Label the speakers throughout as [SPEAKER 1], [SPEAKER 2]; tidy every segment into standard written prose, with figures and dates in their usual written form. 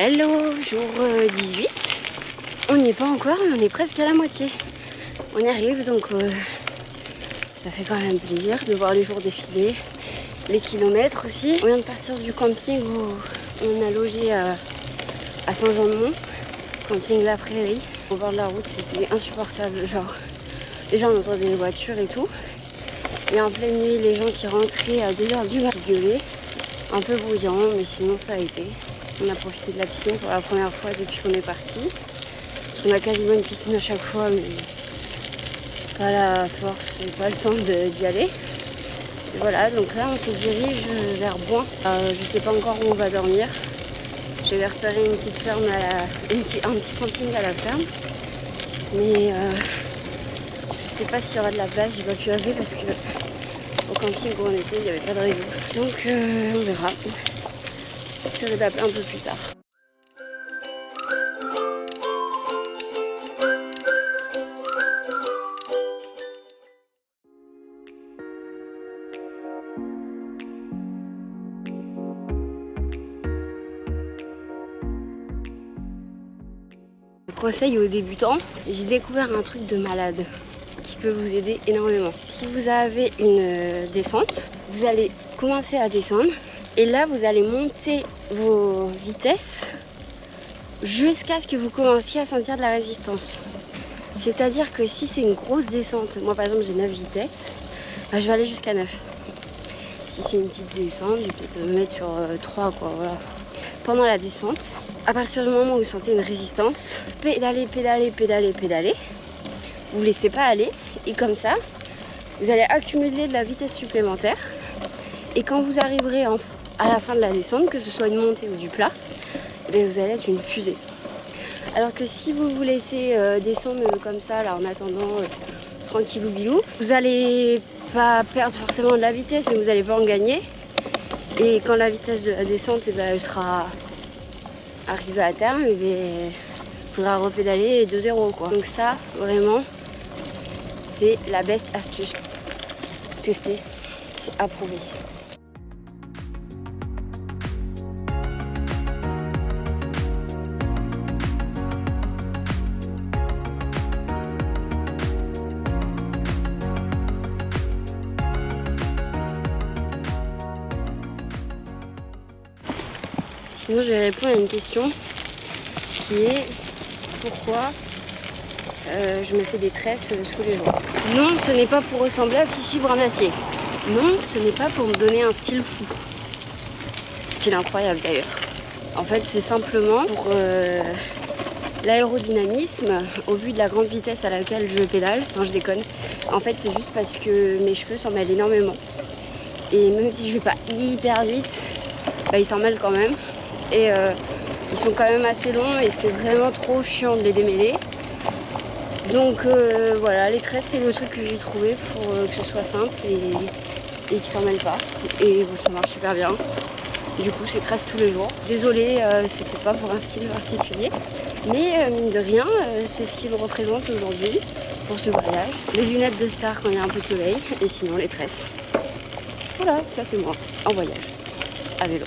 [SPEAKER 1] Hello, jour 18. On n'y est pas encore, mais on est presque à la moitié. On y arrive, donc ça fait quand même plaisir de voir les jours défiler, les kilomètres aussi. On vient de partir du camping où on a logé à Saint-Jean-de-Mont, camping La Prairie. Au bord de la route, c'était insupportable, genre déjà on entendait les voitures et tout. Et en pleine nuit, les gens qui rentraient à 2h du matin qui gueulaient. Un peu bruyant, mais sinon ça a été. On a profité de la piscine pour la première fois depuis qu'on est parti. Parce qu'on a quasiment une piscine à chaque fois, mais pas la force, pas le temps d'y aller. Et voilà, donc là on se dirige vers Boin. Je sais pas encore où on va dormir. J'avais repéré une petite ferme, un petit camping à la ferme. Mais je sais pas s'il y aura de la place, j'ai pas pu appeler parce que au camping où on était, il n'y avait pas de réseau. Donc on verra. J'essaierai d'appeler un peu plus tard. Conseil aux débutants, j'ai découvert un truc de malade qui peut vous aider énormément. Si vous avez une descente, vous allez commencer à descendre et là vous allez monter vos vitesses jusqu'à ce que vous commenciez à sentir de la résistance. C'est-à-dire que si c'est une grosse descente, moi par exemple j'ai 9 vitesses, je vais aller jusqu'à 9. Si c'est une petite descente, je vais peut-être me mettre sur 3 quoi, voilà. Pendant la descente, à partir du moment où vous sentez une résistance, pédalez, pédalez, pédalez, pédalez. Vous laissez pas aller et comme ça, vous allez accumuler de la vitesse supplémentaire. Et quand vous arriverez à la fin de la descente, que ce soit une montée ou du plat, eh vous allez être une fusée. Alors que si vous vous laissez descendre comme ça, là en attendant tranquillou bilou, vous allez pas perdre forcément de la vitesse, mais vous allez pas en gagner. Et quand la vitesse de la descente elle sera arrivée à terme, il faudra repédaler de 0 quoi. Donc ça, vraiment, c'est la best astuce. Tester, c'est approuvé. Sinon, je vais répondre à une question qui est pourquoi je me fais des tresses tous les jours. Non, ce n'est pas pour ressembler à Fifi Brin d'Acier. Non, ce n'est pas pour me donner un style fou. Style incroyable d'ailleurs. En fait, c'est simplement pour l'aérodynamisme au vu de la grande vitesse à laquelle je pédale. Non, je déconne. En fait, c'est juste parce que mes cheveux s'en mêlent énormément. Et même si je vais pas hyper vite, ils s'en mêlent quand même. Et ils sont quand même assez longs et c'est vraiment trop chiant de les démêler. Donc voilà, les tresses c'est le truc que j'ai trouvé pour que ce soit simple et qu'ils s'en mêlent pas. Et bon, ça marche super bien. Du coup c'est tresses tous les jours. Désolée, c'était pas pour un style particulier. Mais mine de rien, c'est ce qui me représente aujourd'hui pour ce voyage. Les lunettes de star quand il y a un peu de soleil et sinon les tresses. Voilà, ça c'est moi en voyage à vélo.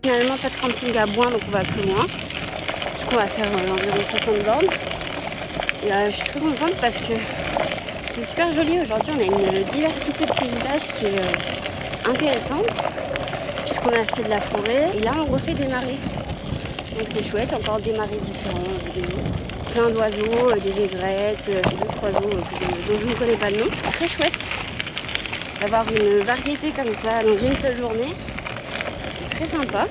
[SPEAKER 1] Finalement pas de camping à Boin, donc on va plus loin. Du coup on va faire environ 60 bornes. Et je suis très contente parce que C'est super joli. Aujourd'hui, on a une diversité de paysages qui est intéressante, puisqu'on a fait de la forêt et là on refait des marais. Donc c'est chouette, encore des marais différents des autres. Plein d'oiseaux, des aigrettes, d'autres oiseaux dont je ne connais pas le nom. Très chouette d'avoir une variété comme ça dans une seule journée. C'est très sympa.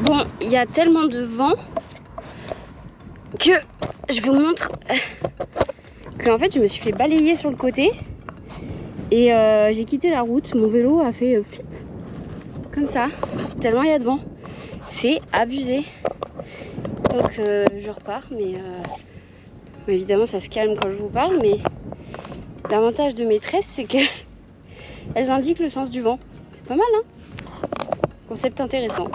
[SPEAKER 1] Bon, il y a tellement de vent que je vous montre qu'en fait je me suis fait balayer sur le côté et j'ai quitté la route. Mon vélo a fait fit comme ça, tellement il y a de vent. C'est abusé. Donc je repars, mais évidemment ça se calme quand je vous parle. Mais l'avantage de mes tresses, c'est qu'elles indiquent le sens du vent. C'est pas mal, hein? Concept intéressant.